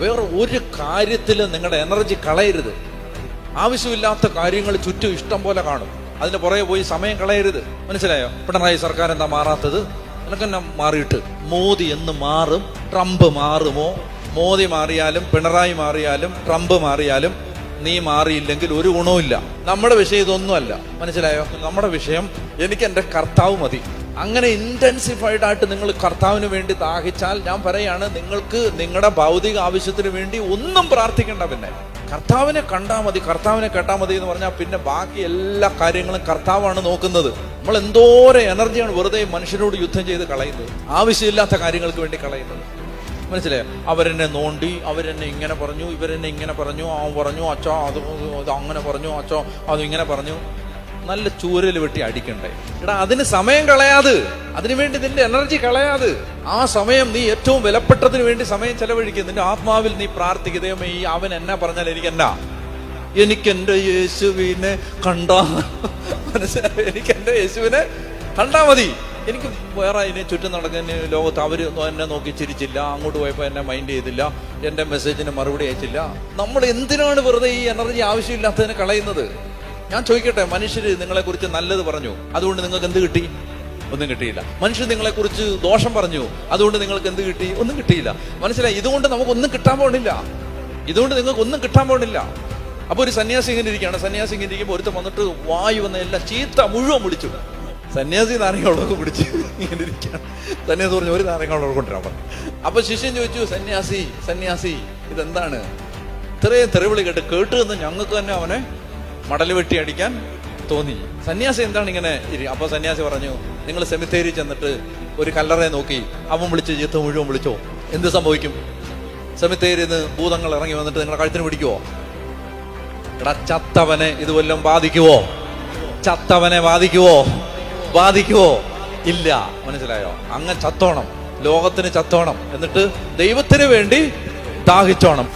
വേറെ ഒരു കാര്യത്തിലും നിങ്ങളുടെ എനർജി കളയരുത്. ആവശ്യമില്ലാത്ത കാര്യങ്ങൾ ചുറ്റും ഇഷ്ടം പോലെ കാണും, അതിന് പുറകെ പോയി സമയം കളയരുത്. മനസ്സിലായോ? പിണറായി സർക്കാർ എന്താ മാറാത്തത്? നിനക്കെന്നെ മാറിയിട്ട് മോദി എന്ന് മാറും? ട്രംപ് മാറുമോ? മോദി മാറിയാലും പിണറായി മാറിയാലും ട്രംപ് മാറിയാലും നീ മാറിയില്ലെങ്കിൽ ഒരു ഗുണവുമില്ല. നമ്മുടെ വിഷയം ഇതൊന്നുമല്ല. മനസ്സിലായോ? നമ്മുടെ വിഷയം എനിക്ക് എൻ്റെ കർത്താവ് മതി. അങ്ങനെ ഇന്റൻസിഫൈഡ് ആയിട്ട് നിങ്ങൾ കർത്താവിന് വേണ്ടി ദാഹിച്ചാൽ ഞാൻ പറയാണ്, നിങ്ങൾക്ക് നിങ്ങളുടെ ഭൗതിക ആവശ്യത്തിന് വേണ്ടി ഒന്നും പ്രാർത്ഥിക്കേണ്ട. പിന്നെ കർത്താവിനെ കണ്ടാൽ മതി, കർത്താവിനെ കേട്ടാൽ മതി എന്ന് പറഞ്ഞാൽ പിന്നെ ബാക്കി എല്ലാ കാര്യങ്ങളും കർത്താവാണ് നോക്കുന്നത്. നമ്മൾ എന്തോരം എനർജിയാണ് വെറുതെ മനുഷ്യരോട് യുദ്ധം ചെയ്ത് കളയുന്നത്, ആവശ്യമില്ലാത്ത കാര്യങ്ങൾക്ക് വേണ്ടി കളയുന്നത്. മനസ്സിലായോ? അവരെന്നെ നോണ്ടി, അവരെന്നെ ഇങ്ങനെ പറഞ്ഞു, ഇവരെന്നെ ഇങ്ങനെ പറഞ്ഞു, ആ പറഞ്ഞു അച്ഛോ അത് അങ്ങനെ പറഞ്ഞു, അച്ഛോ അത് ഇങ്ങനെ പറഞ്ഞു. നല്ല ചൂരൽ വെട്ടി അടിക്കണ്ടേ? എടാ, അതിന് സമയം കളയാത്, അതിനുവേണ്ടി നിന്റെ എനർജി കളയാത്. ആ സമയം നീ ഏറ്റവും വിലപ്പെട്ടതിന് വേണ്ടി സമയം ചെലവഴിക്കുക. നിന്റെ ആത്മാവിൽ നീ പ്രാർത്ഥിക്കുക, ദൈവമേ ഈ അവൻ എന്നാ പറഞ്ഞാൽ എനിക്കെന്റെ യേശുവിനെ കണ്ടാ മനസ്സിലായി, എനിക്കെന്റെ യേശുവിനെ കണ്ടാ മതി. എനിക്ക് വേറെ അതിനെ ചുറ്റും നടക്കുന്ന ലോകത്ത് അവര് എന്നെ നോക്കി ചിരിച്ചില്ല, അങ്ങോട്ട് പോയപ്പോൾ എന്നെ മൈൻഡ് ചെയ്തില്ല, എന്റെ മെസ്സേജിന് മറുപടി അയച്ചില്ല. നമ്മൾ എന്തിനാണ് വെറുതെ ഈ എനർജി ആവശ്യമില്ലാത്തതിന് കളയുന്നത്? ഞാൻ ചോദിക്കട്ടെ, മനുഷ്യര് നിങ്ങളെ കുറിച്ച് നല്ലത് പറഞ്ഞു, അതുകൊണ്ട് നിങ്ങൾക്ക് എന്ത് കിട്ടി? ഒന്നും കിട്ടിയില്ല. മനുഷ്യർ നിങ്ങളെ കുറിച്ച് ദോഷം പറഞ്ഞു, അതുകൊണ്ട് നിങ്ങൾക്ക് എന്ത് കിട്ടി? ഒന്നും കിട്ടിയില്ല. മനസ്സിലായി? ഇതുകൊണ്ട് നമുക്കൊന്നും കിട്ടാൻ പോണില്ല, ഇതുകൊണ്ട് നിങ്ങൾക്ക് ഒന്നും കിട്ടാൻ പോണില്ല. അപ്പൊ ഒരു സന്യാസി ഇങ്ങനെ ഇരിക്കുകയാണ്. സന്യാസി ഇങ്ങനെ ഇരിക്കുമ്പോൾ ഒരുത്തം വന്നിട്ട് വായു വന്ന എല്ലാം ചീത്ത മുഴുവൻ വിളിച്ചു. സന്യാസി നാരങ്ങ കുടിച്ച് ഇങ്ങനെ ഇരിക്കുകയാണ്. സന്യാസി പറഞ്ഞു ഒരു നാരങ്ങ കൊണ്ടുവരാൻ പറഞ്ഞു. അപ്പൊ ശിഷ്യൻ ചോദിച്ചു, സന്യാസി ഇതെന്താണ്? ഇത്രയും തെറിവിളി കേട്ട് എന്ന് ഞങ്ങൾക്ക് തന്നെ അവനെ മടല് വെട്ടി അടിക്കാൻ തോന്നി. സന്യാസി എന്താണ് ഇങ്ങനെ അപ്പൊ സന്യാസി പറഞ്ഞു, നിങ്ങൾ സെമിത്തേരി ചെന്നിട്ട് ഒരു കല്ലറയെ നോക്കി അവൻ വിളിച്ച് ചീത്ത മുഴുവൻ വിളിച്ചോ, എന്ത് സംഭവിക്കും? സെമിത്തേരിന്ന് ഭൂതങ്ങൾ ഇറങ്ങി വന്നിട്ട് നിങ്ങളെ കഴുത്തിന് പിടിക്കുവോ? എടാ, ചത്തവനെ ഇത് വല്ലതും ബാധിക്കുവോ? ചത്തവനെ ബാധിക്കുവോ? ഇല്ല. മനസ്സിലായോ? അങ്ങ് ചത്തോണം, ലോകത്തിന് ചത്തോണം, എന്നിട്ട് ദൈവത്തിന് വേണ്ടി ദാഹിച്ചോണം.